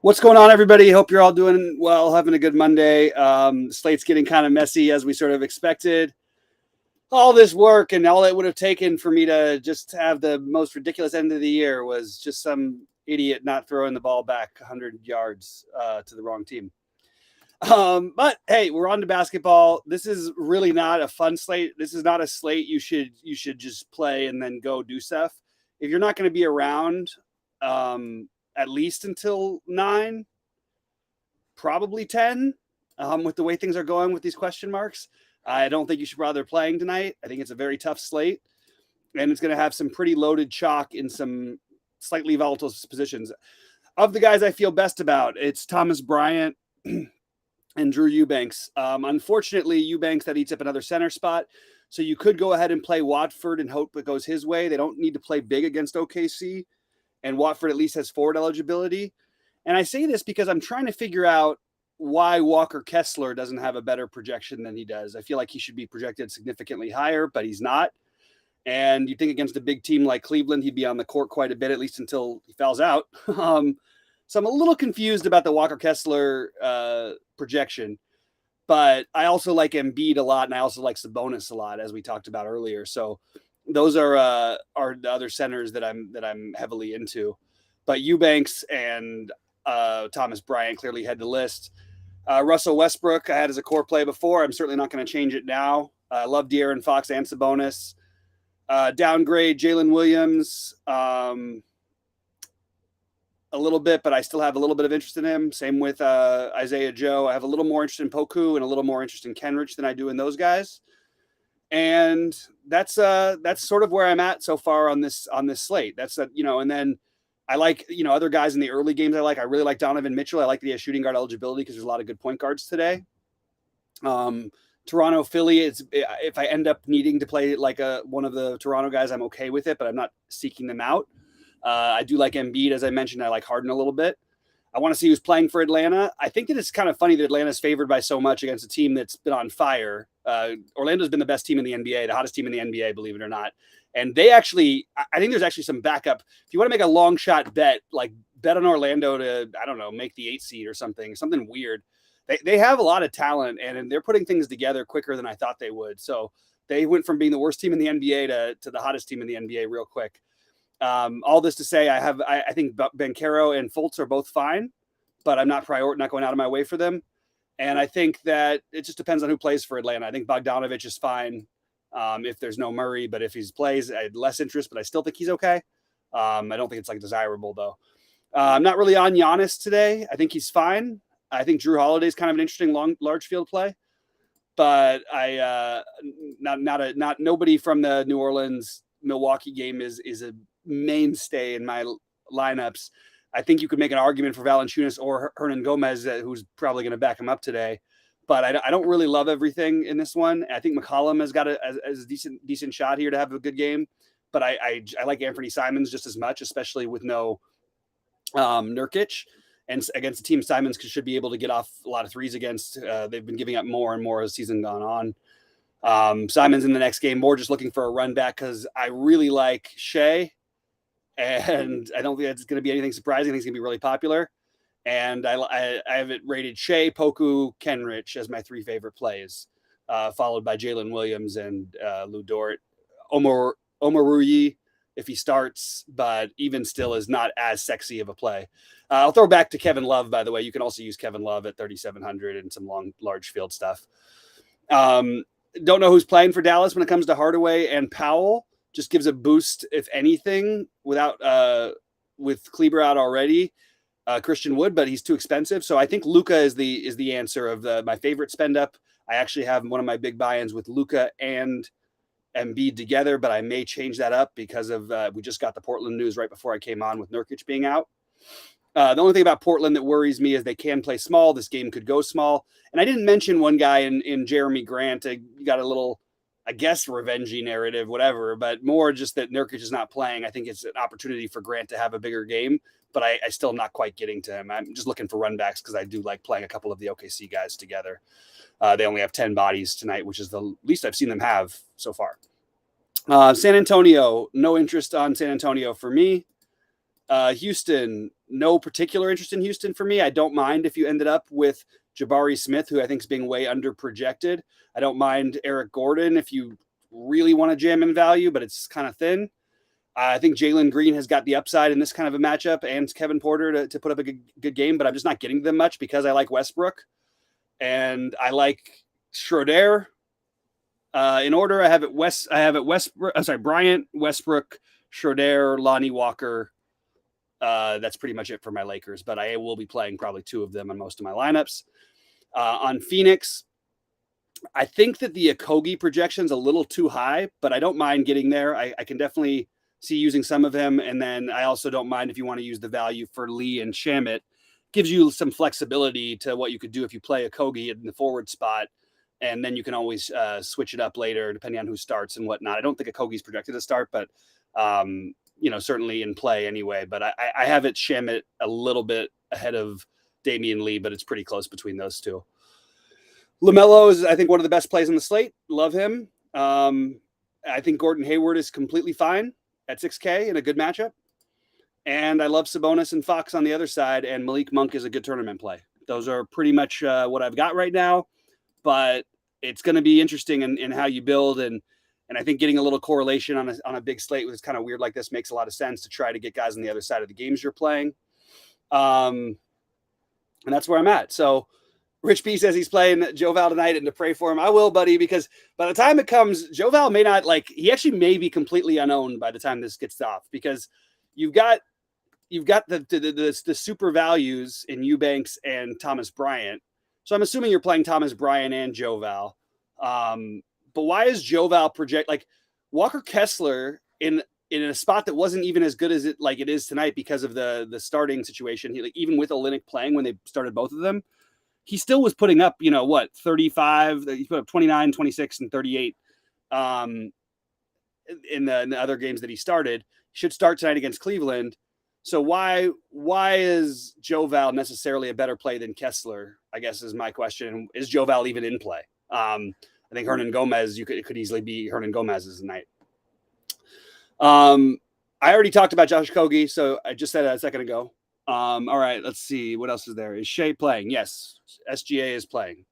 What's going on, everybody? Hope you're all doing well, having a good Monday. Slate's getting kind of messy as we sort of expected. All this work and all it would have taken for me to just have the most ridiculous end of the year was just some idiot not throwing the ball back 100 yards to the wrong team. But hey, we're on to basketball. This is really not a fun slate. This is not a slate you should just play and then go do stuff. If you're not going to be around, at least until 9, probably 10, with the way things are going with these question marks. I don't think you should bother playing tonight. I think it's a very tough slate, and it's going to have some pretty loaded chalk in some slightly volatile positions. Of the guys I feel best about, it's Thomas Bryant and Drew Eubanks. Unfortunately, Eubanks, that eats up another center spot. So you could go ahead and play Watford and hope it goes his way. They don't need to play big against OKC. And Watford at least has forward eligibility. And I say this because I'm trying to figure out why Walker Kessler doesn't have a better projection than he does. I feel like he should be projected significantly higher, but he's not. And you think against a big team like Cleveland, he'd be on the court quite a bit, at least until he fouls out. So I'm a little confused about the Walker Kessler projection. But I also like Embiid a lot, and I also like Sabonis a lot, as we talked about earlier. So those are the other centers that I'm heavily into, but Eubanks and Thomas Bryant clearly head the list. Russell Westbrook I had as a core play before. I'm certainly not going to change it now. I love De'Aaron Fox and Sabonis. Downgrade Jalen Williams a little bit, but I still have a little bit of interest in him. Same with Isaiah Joe. I have a little more interest in Poku and a little more interest in Kenrich than I do in those guys. And that's sort of where I'm at so far on this slate. That's and then I like, other guys in the early games. I really like Donovan Mitchell. I like that he has shooting guard eligibility because there's a lot of good point guards today. Toronto, Philly, if I end up needing to play like one of the Toronto guys, I'm okay with it, but I'm not seeking them out. I do like Embiid, as I mentioned. I like Harden a little bit. I want to see who's playing for Atlanta. I think that it's kind of funny that Atlanta's favored by so much against a team that's been on fire. Orlando's been the best team in the NBA, the hottest team in the NBA, believe it or not. And I think there's actually some backup. If you want to make a long shot bet, like bet on Orlando to, I don't know, make the 8 seed or something weird. They have a lot of talent, and they're putting things together quicker than I thought they would. So they went from being the worst team in the NBA to the hottest team in the NBA real quick. All this to say, I think Banchero and Fultz are both fine, but I'm not going out of my way for them. And I think that it just depends on who plays for Atlanta. I think Bogdanovich is fine if there's no Murray, but if he plays, I had less interest, but I still think he's okay. I don't think it's like desirable though. I'm not really on Giannis today. I think he's fine. I think Drew Holiday is kind of an interesting large field play, but nobody from the New Orleans Milwaukee game is a mainstay in my lineups. I think you could make an argument for Valanciunas or Hernan Gomez, who's probably going to back him up today. But I don't really love everything in this one. I think McCollum has got a decent shot here to have a good game. But I like Anthony Simons just as much, especially with no Nurkic. And against a team Simons should be able to get off a lot of threes against. They've been giving up more and more as the season gone on. Simons in the next game, more just looking for a run back because I really like Shea. And I don't think it's going to be anything surprising. I think it's going to be really popular. And I have it rated Shea, Poku, Kenrich as my 3 favorite plays, followed by Jalen Williams and Lu Dort. Omoruyi, if he starts, but even still is not as sexy of a play. I'll throw back to Kevin Love, by the way. You can also use Kevin Love at 3,700 and some large field stuff. Don't know who's playing for Dallas when it comes to Hardaway and Powell. Just gives a boost, if anything, with Kleber out already. Christian Wood, but he's too expensive. So I think Luka is the answer of my favorite spend up. I actually have one of my big buy-ins with Luka and Embiid together, but I may change that up because of we just got the Portland news right before I came on with Nurkic being out. The only thing about Portland that worries me is they can play small. This game could go small. And I didn't mention one guy in Jeremy Grant. I got a little, I guess, revengey narrative, whatever, but more just that Nurkic is not playing. I think it's an opportunity for Grant to have a bigger game, but I still am not quite getting to him. I'm just looking for run backs because I do like playing a couple of the OKC guys together. They only have 10 bodies tonight, which is the least I've seen them have so far. San Antonio, no interest on San Antonio for me. Houston, no particular interest in Houston for me. I don't mind if you ended up with Jabari Smith, who I think is being way under projected. I don't mind Eric Gordon if you really want to jam in value, but it's kind of thin. I think Jalen Green has got the upside in this kind of a matchup, and Kevin Porter to put up a good game, but I'm just not getting them much because I like Westbrook and I like Schroeder. In order, I have it Westbrook. I'm sorry, Bryant, Westbrook, Schroeder, Lonnie Walker. That's pretty much it for my Lakers, but I will be playing probably two of them on most of my lineups. On Phoenix, I think that the Okogie projection's a little too high, but I don't mind getting there. I can definitely see using some of him. And then I also don't mind if you want to use the value for Lee and Shamet. Gives you some flexibility to what you could do if you play Okogie in the forward spot. And then you can always switch it up later, depending on who starts and whatnot. I don't think Okogie's projected to start, but certainly in play anyway. But I have it Shamet a little bit ahead of Damian Lee, but it's pretty close between those two. LaMelo is, I think, one of the best plays on the slate. Love him. I think Gordon Hayward is completely fine at 6K in a good matchup. And I love Sabonis and Fox on the other side, and Malik Monk is a good tournament play. Those are pretty much what I've got right now, but it's going to be interesting in how you build. And I think getting a little correlation on a big slate that's kind of weird like this makes a lot of sense to try to get guys on the other side of the games you're playing. And that's where I'm at. So Rich P says he's playing Joe Val tonight and to pray for him. I will, buddy, because by the time it comes, Joe Val may not he actually may be completely unowned by the time this gets off, because you've got the super values in Eubanks and Thomas Bryant. So I'm assuming you're playing Thomas Bryant and Joe Val. But why is Joe Val project Walker Kessler in a spot that wasn't even as good as it is tonight because of the starting situation? Even with Olynyk playing when they started both of them, he still was putting up, 35, he put up 29, 26, and 38 in the other games that he started. He should start tonight against Cleveland. So why is Joe Val necessarily a better play than Kessler, I guess is my question. Is Joe Val even in play? I think Hernan Gomez, it could easily be Hernan Gomez's night. I already talked about Josh Okogie, so I just said that a second ago. All right, let's see. What else is there? Is Shea playing? Yes, SGA is playing.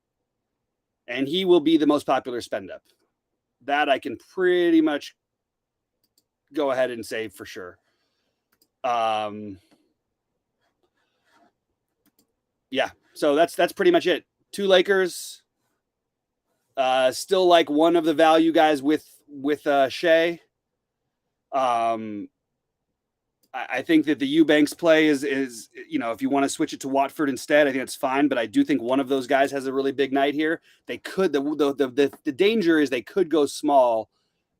And he will be the most popular spend up. That I can pretty much go ahead and say for sure. Yeah, so that's pretty much it. Two Lakers. Still like one of the value guys with Shea. I think that the Eubanks play is if you want to switch it to Watford instead, I think that's fine. But I do think one of those guys has a really big night here. They could the danger is they could go small.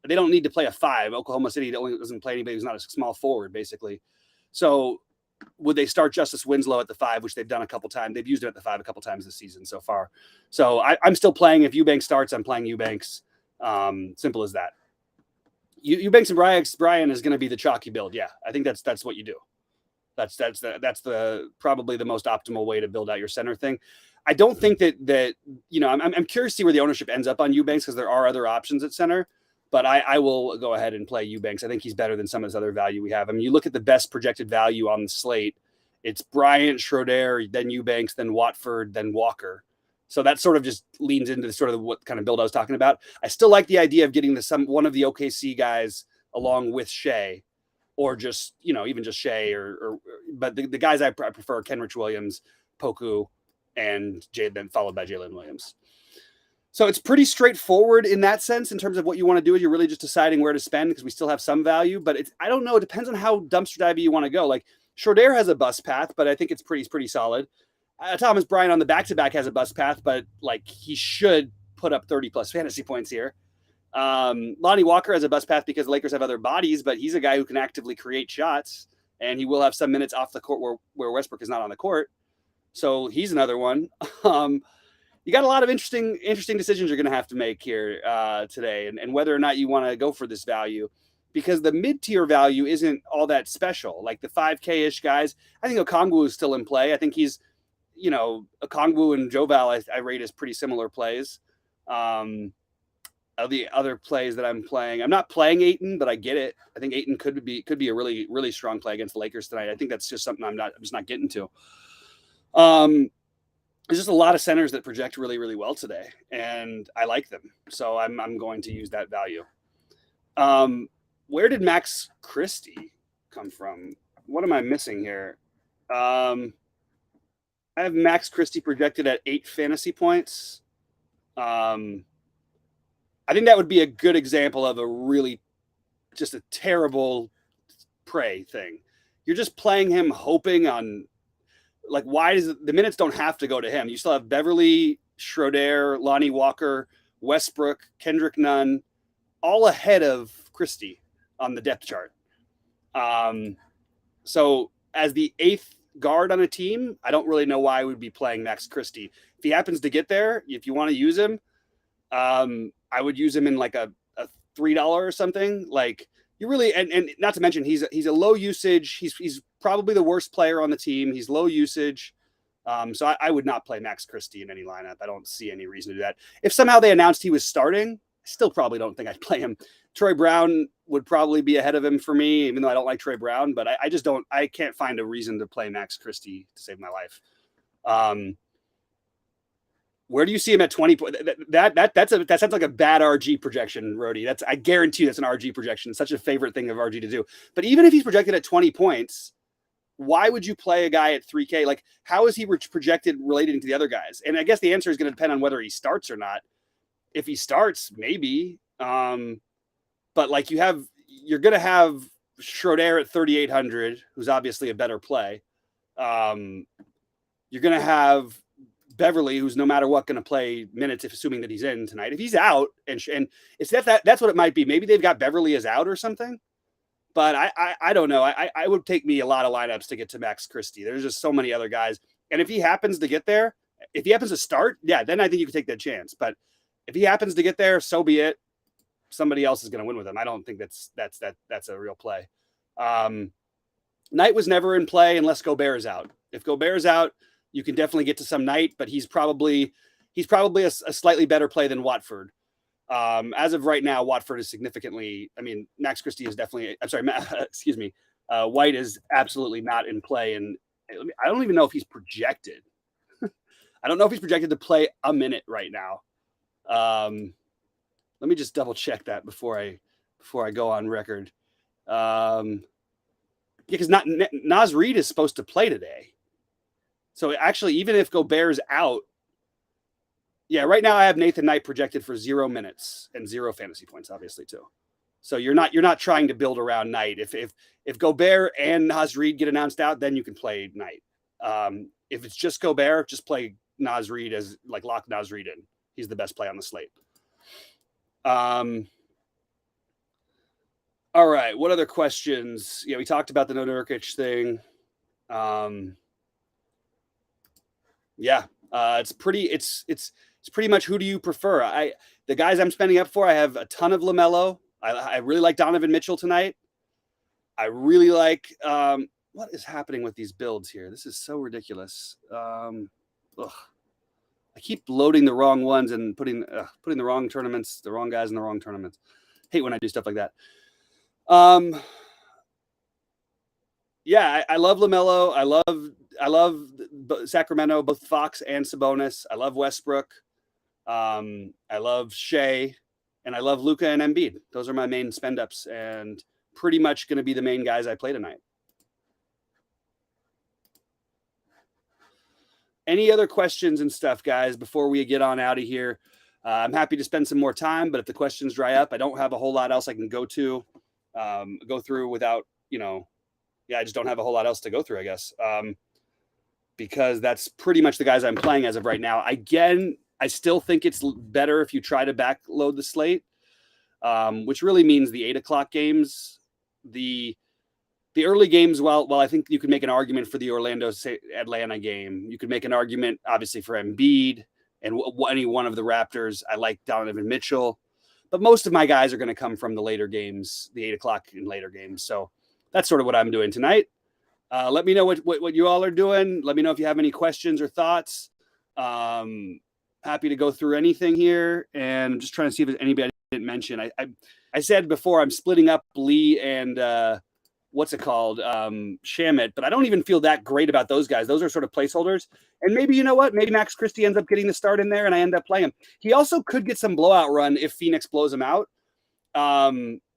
They don't need to play a 5. Oklahoma City doesn't play anybody who's not a small forward, basically. So would they start Justice Winslow at the 5, which they've done a couple times? They've used it at the 5 a couple times this season so far. So I'm still playing. If Eubanks starts, I'm playing Eubanks. Simple as that. Eubanks and Brian is going to be the chalky build. Yeah, I think that's what you do. That's the probably the most optimal way to build out your center thing. I don't think that I'm curious to see where the ownership ends up on Eubanks, because there are other options at center. But I will go ahead and play Eubanks. I think he's better than some of his other value we have. I mean, you look at the best projected value on the slate, it's Bryant, Schroeder, then Eubanks, then Watford, then Walker. So that sort of just leans into sort of what kind of build I was talking about. I still like the idea of getting one of the OKC guys along with Shea, or just, even just Shea, but the guys I prefer, Kenrich Williams, Poku, and then followed by Jalen Williams. So it's pretty straightforward in that sense in terms of what you want to do. You're really just deciding where to spend, because we still have some value, but I don't know. It depends on how dumpster divey you want to go. Like Schroeder has a bust path, but I think it's pretty solid. Thomas Bryant on the back-to-back has a bust path, but he should put up 30 plus fantasy points here. Lonnie Walker has a bust path because the Lakers have other bodies, but he's a guy who can actively create shots, and he will have some minutes off the court where Westbrook is not on the court. So he's another one. You got a lot of interesting decisions you're going to have to make here today, and whether or not you want to go for this value, because the mid-tier value isn't all that special. Like the 5K-ish guys, I think Okongwu is still in play. I think he's, Okongwu and Joe Val I rate as pretty similar plays. the other plays that I'm playing. I'm not playing Ayton, but I get it. I think Ayton could be a really, really strong play against the Lakers tonight. I think that's just something I'm just not getting to. There's just a lot of centers that project really, really well today, and I like them. So I'm going to use that value. Where did Max Christie come from? What am I missing here? I have Max Christie projected at 8 fantasy points. I think that would be a good example of a really just a terrible prey thing. You're just playing him hoping on, like, why does the minutes don't have to go to him? You still have Beverly, Schroeder, Lonnie Walker, Westbrook, Kendrick Nunn, all ahead of Christie on the depth chart. So as the 8th guard on a team, I don't really know why I would be playing Max Christie. If he happens to get there, if you want to use him, I would use him in like a $3 or something. Like, you really, and not to mention he's a low usage. He's probably the worst player on the team. He's low usage. So I would not play Max Christie in any lineup. I don't see any reason to do that. If somehow they announced he was starting, I still probably don't think I'd play him. Troy Brown would probably be ahead of him for me, even though I don't like Troy Brown, but I can't find a reason to play Max Christie to save my life. Where do you see him at 20 points? That sounds like a bad RG projection, Rody. I guarantee you that's an RG projection. It's such a favorite thing of RG to do. But even if he's projected at 20 points, why would you play a guy at 3K? Like, how is he projected relating to the other guys? And I guess the answer is going to depend on whether he starts or not. If he starts, maybe. But like, you're going to have Schroeder at 3,800, who's obviously a better play. You're going to have Beverly, who's no matter what going to play minutes, if assuming that he's in tonight. If he's out, and it's that's what it might be. Maybe they've got Beverly as out or something. But I don't know. I would take me a lot of lineups to get to Max Christie. There's just so many other guys, and if he happens to get there, if he happens to start, yeah, then I think you can take that chance. But if he happens to get there, so be it. Somebody else is going to win with him. I don't think that's a real play. Knight was never in play unless Gobert is out. If Gobert is out, you can definitely get to some Knight, but he's probably a slightly better play than Watford. As of right now, Watford is significantly. I mean, Max Christie is definitely. I'm sorry, excuse me. White is absolutely not in play, and I don't even know if he's projected. I don't know if he's projected to play a minute right now. Let me just double check that before I go on record. Because Naz Reid is supposed to play today. So actually, even if Gobert's out, yeah, right now I have Nathan Knight projected for 0 minutes and 0 fantasy points, obviously too. So you're not trying to build around Knight. If Gobert and Naz Reid get announced out, then you can play Knight. If it's just Gobert, just play Naz Reid as like lock Naz Reid in. He's the best play on the slate. All right. What other questions? Yeah, we talked about the No Nurkic thing. Yeah, it's pretty much who do you prefer? The guys I'm spending up for, I have a ton of LaMelo. I really like Donovan Mitchell tonight. I really like what is happening with these builds here? This is so ridiculous. I keep loading the wrong ones and putting the wrong tournaments, the wrong guys in the wrong tournaments. Hate when I do stuff like that. Yeah, I love LaMelo. I love Sacramento, both Fox and Sabonis. I love Westbrook. I love Shea, and I love Luka and Embiid. Those are my main spend ups, and pretty much going to be the main guys I play tonight. Any other questions and stuff, guys, before we get on out of here? I'm happy to spend some more time, but if the questions dry up, I don't have a whole lot else I can go through without, I just don't have a whole lot else to go through, I guess, because that's pretty much the guys I'm playing as of right now. Again, I still think it's better if you try to backload the slate, which really means the 8 o'clock games. The early games, well, I think you could make an argument for the Orlando-Atlanta game. You could make an argument, obviously, for Embiid and any one of the Raptors. I like Donovan Mitchell. But most of my guys are going to come from the later games, the 8 o'clock and later games. So that's sort of what I'm doing tonight. Let me know what you all are doing. Let me know if you have any questions or thoughts. Happy to go through anything here. And I'm just trying to see if there's anybody didn't mention. I said before I'm splitting up Lee and what's it called, Shamit, but I don't even feel that great about those guys. Those are sort of placeholders. And maybe, you know what? Maybe Max Christie ends up getting the start in there, and I end up playing him. He also could get some blowout run if Phoenix blows him out.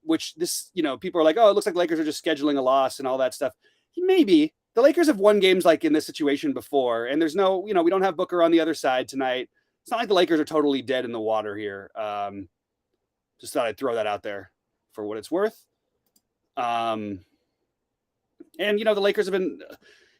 Which this, people are like, oh, it looks like Lakers are just scheduling a loss and all that stuff. Maybe. The Lakers have won games like in this situation before, and there's no, we don't have Booker on the other side tonight. It's not like the Lakers are totally dead in the water here. Just thought I'd throw that out there for what it's worth. And, the Lakers have been,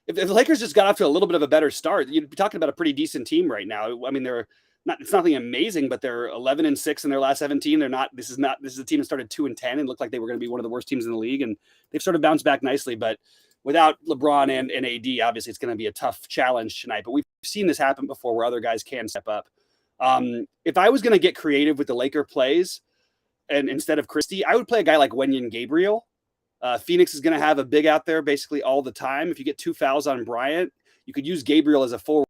if the Lakers just got off to a little bit of a better start, you'd be talking about a pretty decent team right now. I mean, it's nothing amazing, but they're 11-6 in their last 17. This is a team that started 2-10 and looked like they were going to be one of the worst teams in the league. And they've sort of bounced back nicely, but without LeBron and AD, obviously it's going to be a tough challenge tonight, but we've seen this happen before where other guys can step up. If I was going to get creative with the Laker plays and instead of Christie, I would play a guy like Wenyen Gabriel. Phoenix is going to have a big out there basically all the time. If you get 2 fouls on Bryant, you could use Gabriel as a forward